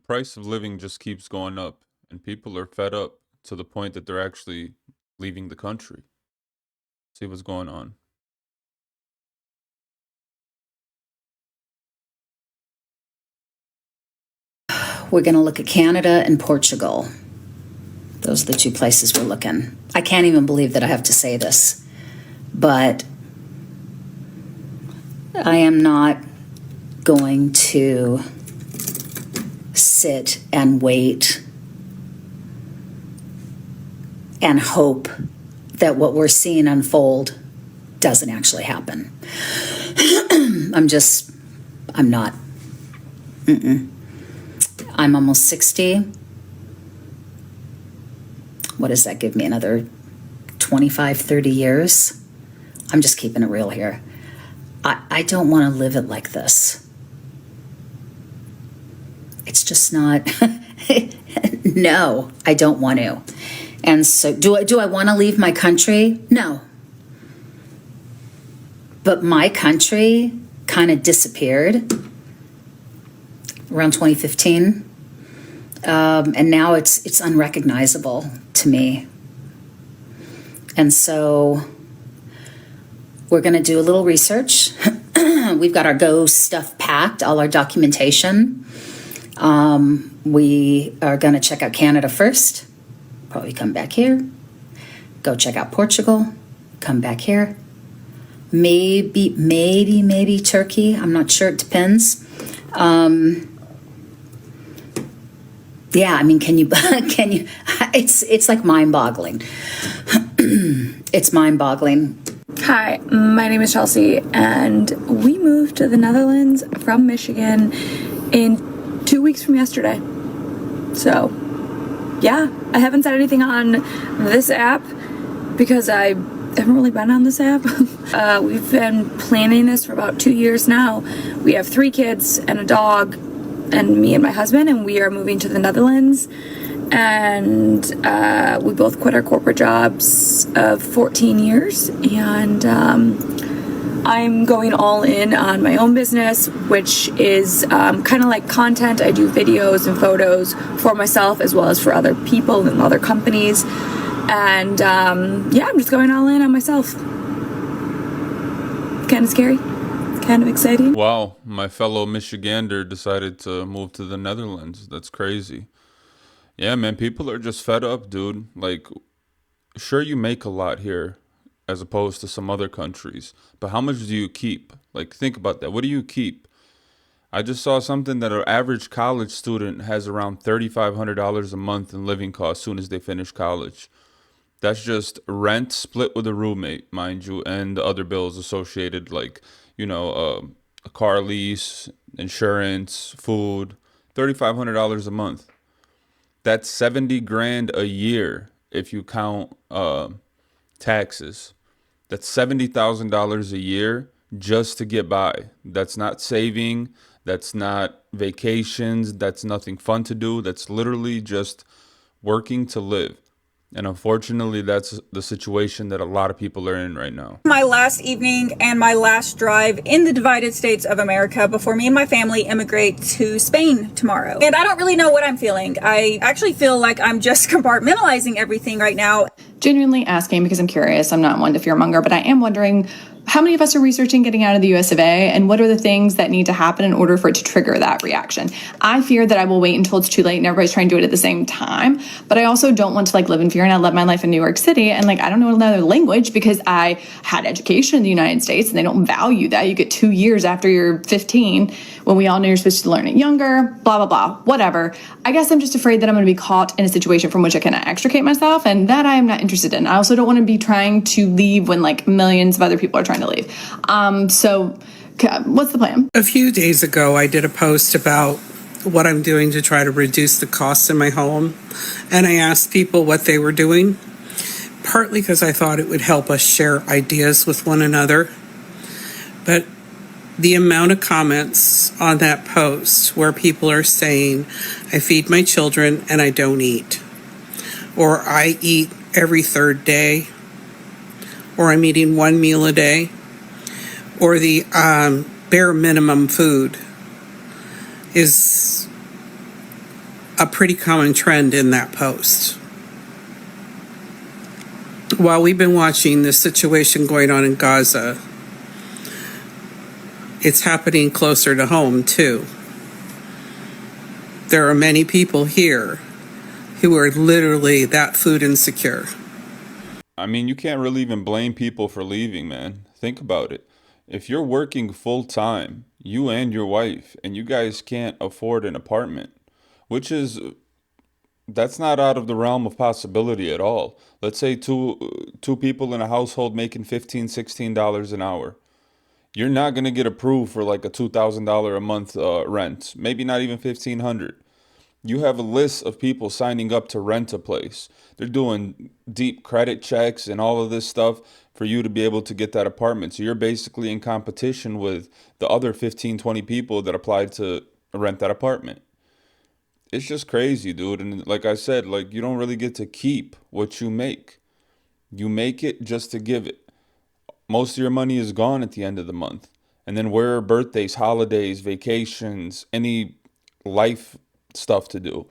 price of living just keeps going up, and people are fed up to the point that they're actually leaving the country. See what's going on. We're going to look at Canada and Portugal. Those are the two places we're looking. I can't even believe that I have to say this, but I am not going to sit and wait and hope that what we're seeing unfold doesn't actually happen. I'm not. I'm almost 60. What does that give me? Another 25, 30 years? I'm just keeping it real here. I don't want to live it like this. It's just not. No, I don't want to. And so do I want to leave my country? No. But my country kind of disappeared around 2015. And now it's unrecognizable to me. And so we're going to do a little research. We've got our Go stuff packed, all our documentation. We are going to check out Canada first. Probably come back here. Go check out Portugal. Come back here. Maybe Turkey. I'm not sure. It depends. Yeah, I mean, can you, it's like mind-boggling. It's mind-boggling. Hi, my name is Chelsea, and we moved to the Netherlands from Michigan in 2 weeks from yesterday. So, yeah, I haven't said anything on this app because I haven't really been on this app. We've been planning this for about 2 years now. We have 3 kids and a dog, and me and my husband, and we are moving to the Netherlands. And we both quit our corporate jobs of 14 years, and I'm going all in on my own business, which is kind of like content. I do videos and photos for myself as well as for other people and other companies. And yeah, I'm just going all in on myself. Kind of scary, kind of exciting. Wow, my fellow Michigander decided to move to the Netherlands. That's crazy. Yeah, man, people are just fed up, dude. Like, sure, you make a lot here as opposed to some other countries, but how much do you keep? Like, think about that. What do you keep? I just saw something that an average college student has around $3,500 a month in living costs as soon as they finish college. That's just rent split with a roommate, mind you, and the other bills associated, like, a car lease, insurance, food. $3,500 a month. That's 70 grand a year if you count taxes. That's $70,000 a year just to get by. That's not saving. That's not vacations. That's nothing fun to do. That's literally just working to live. And unfortunately, that's the situation that a lot of people are in right now. My last evening and my last drive in the divided states of America before me and my family immigrate to Spain tomorrow. And I don't really know what I'm feeling. I actually feel like I'm just compartmentalizing everything right now. Genuinely asking because I'm curious. I'm not one to fearmonger, but I am wondering how many of us are researching getting out of the US of A, and what are the things that need to happen in order for it to trigger that reaction? I fear that I will wait until it's too late and everybody's trying to do it at the same time, but I also don't want to live in fear, and I love my life in New York City, and I don't know another language because I had education in the United States and they don't value that. You get 2 years after you're 15 when we all know you're supposed to learn it younger, blah, blah, blah, whatever. I guess I'm just afraid that I'm going to be caught in a situation from which I cannot extricate myself, and that I am not interested in. I also don't want to be trying to leave when millions of other people are trying to leave. So what's the plan? A few days ago, I did a post about what I'm doing to try to reduce the costs in my home. And I asked people what they were doing, partly because I thought it would help us share ideas with one another. But the amount of comments on that post where people are saying, I feed my children and I don't eat, or I eat every third day, or I'm eating one meal a day, or the bare minimum food is a pretty common trend in that post. While we've been watching the situation going on in Gaza, it's happening closer to home too. There are many people here who are literally that food insecure. I mean, you can't really even blame people for leaving, man. Think about it. If you're working full time, you and your wife, and you guys can't afford an apartment, which is that's not out of the realm of possibility at all. Let's say two people in a household making $15, $16 an hour. You're not gonna get approved for like a $2,000 a month rent. Maybe not even 1,500. You have a list of people signing up to rent a place. They're doing deep credit checks and all of this stuff for you to be able to get that apartment. So you're basically in competition with the other 15, 20 people that applied to rent that apartment. It's just crazy, dude. And like I said, like you don't really get to keep what you make. You make it just to give it. Most of your money is gone at the end of the month. And then where are birthdays, holidays, vacations, any life stuff to do?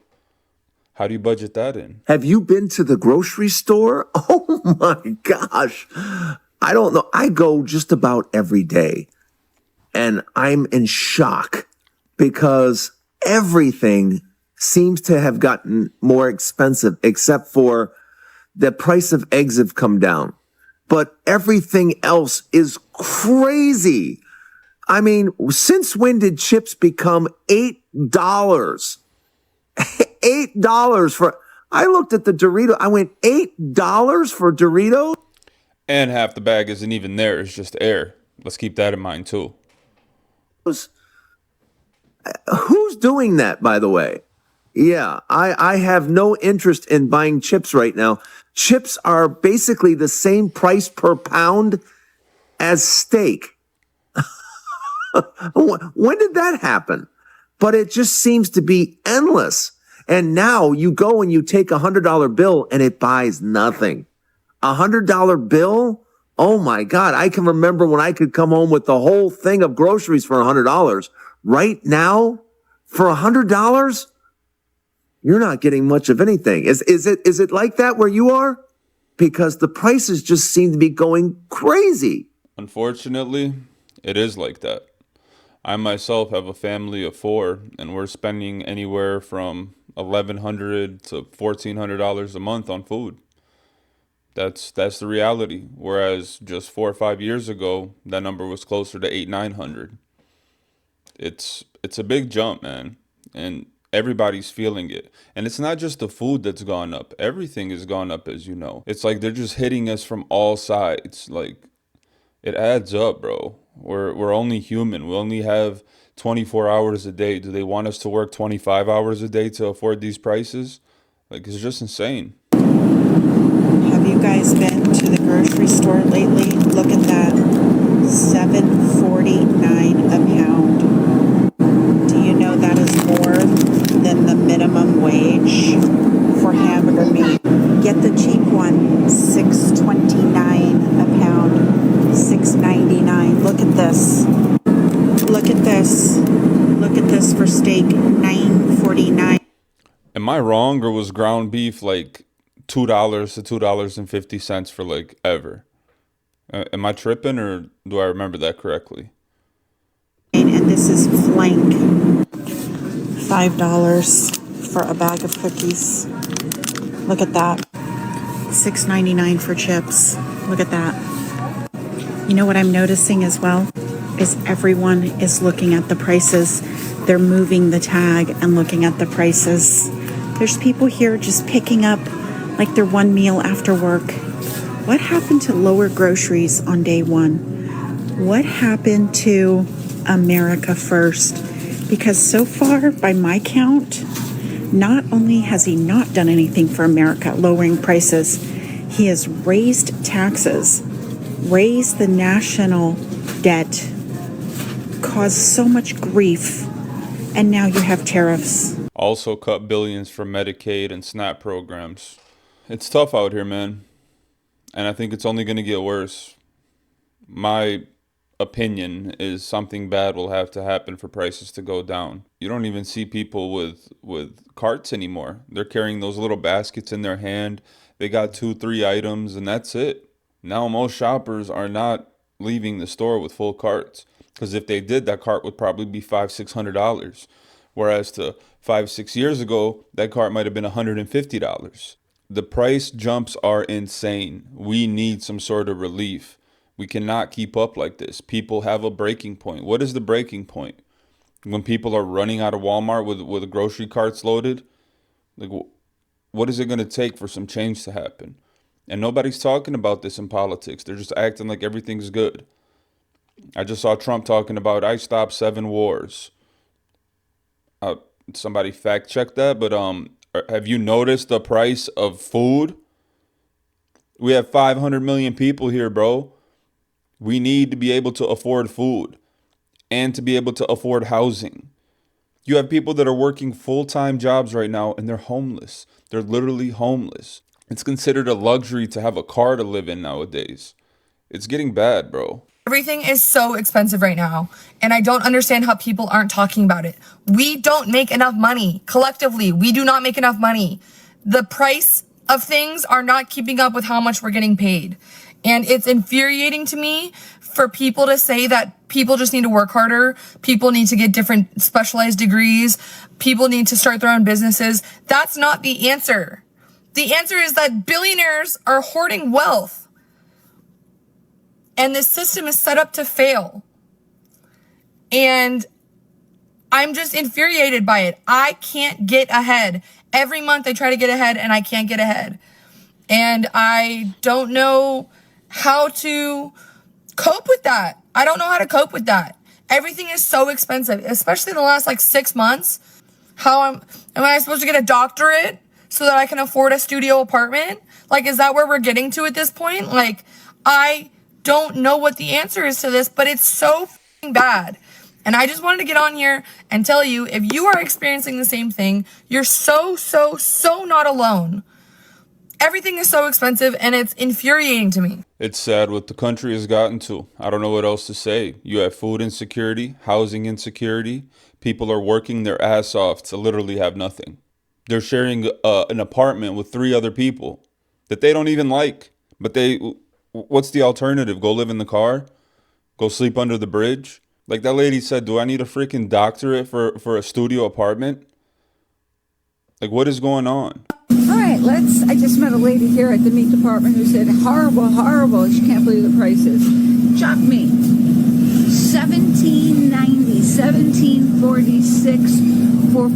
How do you budget that in? Have you been to the grocery store? Oh my gosh. I don't know. I go just about every day and I'm in shock because everything seems to have gotten more expensive except for the price of eggs have come down. But everything else is crazy. I mean, since when did chips become $8? $8 for, I looked at the Dorito, I went, $8 for Doritos? And half the bag isn't even there, it's just air. Let's keep that in mind too. Who's doing that, by the way? Yeah, I have no interest in buying chips right now. Chips are basically the same price per pound as steak. When did that happen? But it just seems to be endless. And now you go and you take $100 bill and it buys nothing. $100 bill? Oh my God. I can remember when I could come home with the whole thing of groceries for $100. Right now, for $100, you're not getting much of anything. Is it like that where you are? Because the prices just seem to be going crazy. Unfortunately, it is like that. I myself have a family of four, and we're spending anywhere from $1,100 to $1,400 a month on food. That's the reality. Whereas just 4 or 5 years ago, that number was closer to 800, 900. It's a big jump, man, and everybody's feeling it. And it's not just the food that's gone up. Everything has gone up, as you know. It's like they're just hitting us from all sides. Like it adds up, bro. We're only human. We only have 24 hours a day. Do they want us to work 25 hours a day to afford these prices? Like it's just insane. Have you guys been to the grocery store lately? Look at that. $7.49 a pound. Do you know that is more than the minimum wage for hamburger meat? Get the cheap one, $6.29 a pound, $6.99. Look at this. Look at this. Look at this for steak, $9.49. Am I wrong, or was ground beef like $2 to $2.50 for like ever? Am I tripping, or do I remember that correctly? And this is flank, $5 for a bag of cookies. Look at that. $6.99 for chips. Look at that. You know what I'm noticing as well is everyone is looking at the prices. They're moving the tag and looking at the prices. There's people here just picking up like their one meal after work. What happened to lower groceries on day one? What happened to America first? Because so far, by my count, not only has he not done anything for America, lowering prices, he has raised taxes, raised the national debt, caused so much grief, and now you have tariffs. Also cut billions from Medicaid and SNAP programs. It's tough out here, man. And I think it's only going to get worse. My opinion is something bad will have to happen for prices to go down. You don't even see people with carts anymore. They're carrying those little baskets in their hand. They got 2, 3 items and that's it. Now most shoppers are not leaving the store with full carts, because if they did, that cart would probably be $500-600. Whereas to 5 6 years ago, that cart might have been $150. The price jumps are insane. We need some sort of relief. We cannot keep up like this. People have a breaking point. What is the breaking point? When people are running out of Walmart with grocery carts loaded? Like, what is it going to take for some change to happen? And nobody's talking about this in politics. They're just acting like everything's good. I just saw Trump talking about, I stopped 7 wars. Somebody fact check that, but have you noticed the price of food? We have 500 million people here, bro. We need to be able to afford food and to be able to afford housing. You have people that are working full-time jobs right now and they're homeless. They're literally homeless. It's considered a luxury to have a car to live in nowadays. It's getting bad, bro. Everything is so expensive right now, and I don't understand how people aren't talking about it. We don't make enough money. Collectively, we do not make enough money. The price of things are not keeping up with how much we're getting paid. And it's infuriating to me for people to say that people just need to work harder, people need to get different specialized degrees, people need to start their own businesses. That's not the answer. The answer is that billionaires are hoarding wealth. And this system is set up to fail. And I'm just infuriated by it. I can't get ahead. Every month I try to get ahead and I can't get ahead. And I don't know how to cope with that. I don't know how to cope with that. Everything is so expensive, especially in the last 6 months. Am I supposed to get a doctorate so that I can afford a studio apartment? Is that where we're getting to at this point? I don't know what the answer is to this, but it's so bad. And I just wanted to get on here and tell you, if you are experiencing the same thing, you're so not alone. Everything is so expensive and it's infuriating to me. It's sad what the country has gotten to. I don't know what else to say. You have food insecurity, housing insecurity. People are working their ass off to literally have nothing. They're sharing an apartment with 3 other people that they don't even like. But what's the alternative? Go live in the car? Go sleep under the bridge? Like that lady said, do I need a freaking doctorate for a studio apartment? What is going on? All right, I just met a lady here at the meat department who said, horrible, she can't believe the prices. Chopped meat, $17.90, $17.46 for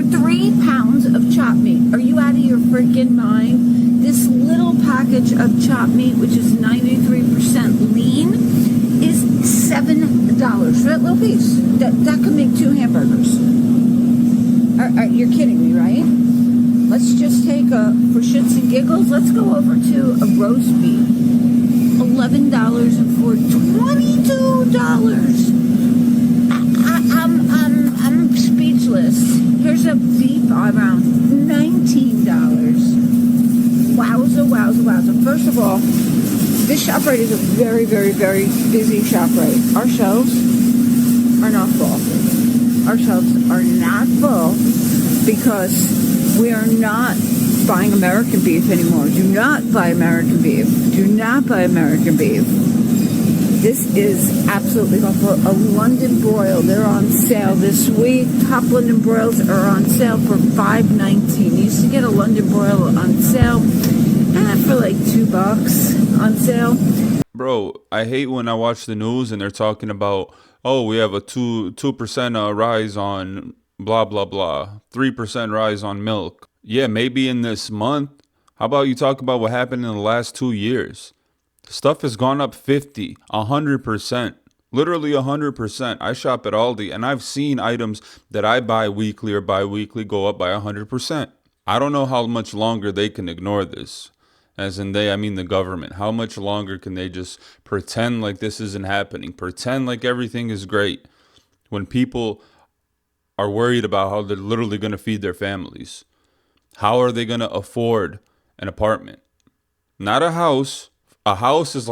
3 pounds of chopped meat. Are you out of your freaking mind? This little package of chopped meat, which is 93% lean, is $7 for that little piece. That could make 2 hamburgers. You're kidding me, right? Let's just take for shits and giggles, let's go over to a roast beef. $11 and for $22. I'm speechless. Here's a beef around $19. Wowza. First of all, this ShopRite is a very, very, very busy ShopRite. Our shelves are not full. Our shelves are not full because we are not buying American beef anymore. Do not buy American beef. Do not buy American beef. This is absolutely awful. A London broil, they're on sale this week. Top London broils are on sale for $5.19. You used to get a London broil on sale for $2 on sale. Bro, I hate when I watch the news and they're talking about, oh, we have a 2% rise on blah, blah, blah, 3% rise on milk. Yeah, maybe in this month. How about you talk about what happened in the last 2 years? Stuff has gone up 50, 100%, literally 100%. I shop at Aldi and I've seen items that I buy weekly or bi-weekly go up by 100%. I don't know how much longer they can ignore this. As in they, I mean the government. How much longer can they just pretend like this isn't happening? Pretend like everything is great when people are worried about how they're literally going to feed their families. How are they going to afford an apartment? Not a house. A house is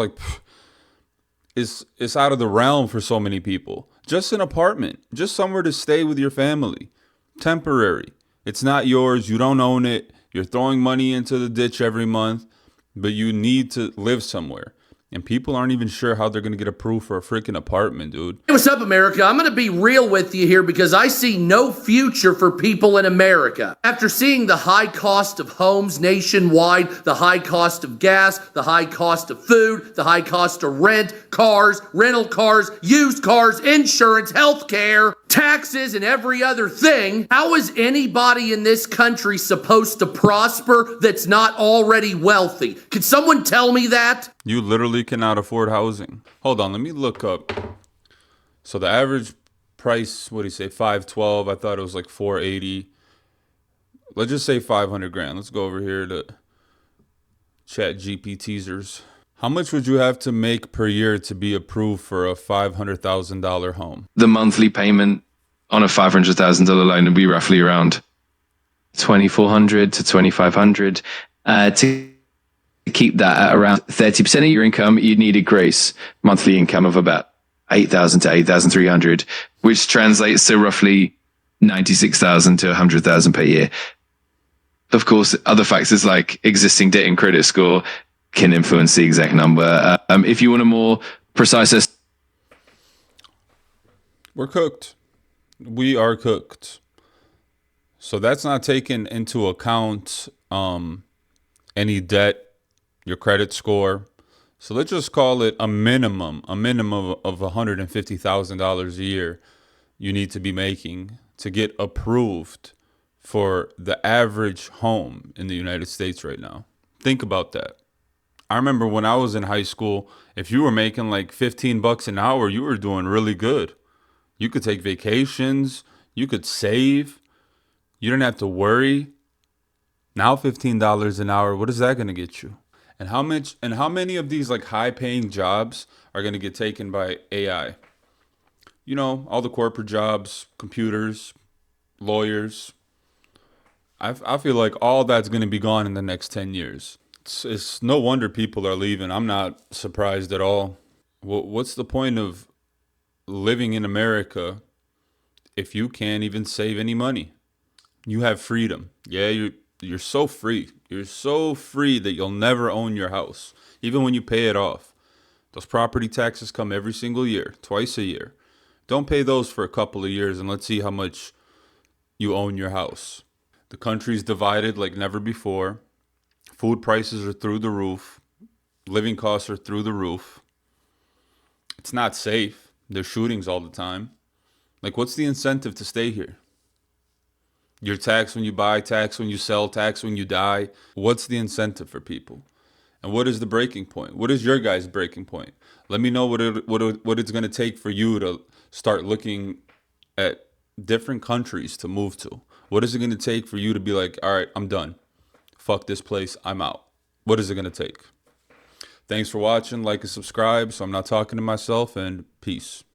is out of the realm for so many people. Just an apartment, just somewhere to stay with your family, temporary. It's not yours. You don't own it. You're throwing money into the ditch every month, but you need to live somewhere. And people aren't even sure how they're going to get approved for a freaking apartment, dude. Hey, what's up, America? I'm going to be real with you here because I see no future for people in America. After seeing the high cost of homes nationwide, the high cost of gas, the high cost of food, the high cost of rent, cars, rental cars, used cars, insurance, healthcare, taxes, and every other thing, how is anybody in this country supposed to prosper that's not already wealthy? Could someone tell me that? You literally cannot afford housing. Hold on, let me look up. So the average price, what do you say, 512? I thought it was like 480. Let's just say 500 grand. Let's go over here to Chat GP teasers. How much would you have to make per year to be approved for a $500,000 home? The monthly payment on a $500,000 loan would be roughly around $2,400 to $2,500. To keep that at around 30% of your income, you'd need a gross monthly income of about $8,000 to $8,300, which translates to roughly $96,000 to $100,000 per year. Of course, other factors like existing debt and credit score can influence the exact number. If you want a more precise We're cooked. We are cooked. So that's not taking into account any debt, your credit score. So let's just call it a minimum of $150,000 a year you need to be making to get approved for the average home in the United States right now. Think about that. I remember when I was in high school, if you were making like $15 an hour, you were doing really good. You could take vacations, you could save, you didn't have to worry. Now $15 an hour, what is that going to get you? And how many of these like high paying jobs are going to get taken by AI? You know, all the corporate jobs, computers, lawyers. I feel like all that's going to be gone in the next 10 years. It's no wonder people are leaving. I'm not surprised at all. What's the point of living in America if you can't even save any money? You have freedom. Yeah, you're so free. You're so free that you'll never own your house, even when you pay it off. Those property taxes come every single year, twice a year. Don't pay those for a couple of years and let's see how much you own your house. The country's divided like never before. Food prices are through the roof. Living costs are through the roof. It's not safe. There's shootings all the time. Like, what's the incentive to stay here? You're taxed when you buy, taxed when you sell, taxed when you die. What's the incentive for people? And what is the breaking point? What is your guys' breaking point? Let me know what it's going to take for you to start looking at different countries to move to. What is it going to take for you to be like, all right, I'm done. Fuck this place. I'm out. What is it going to take? Thanks for watching. Like and subscribe so I'm not talking to myself, and peace.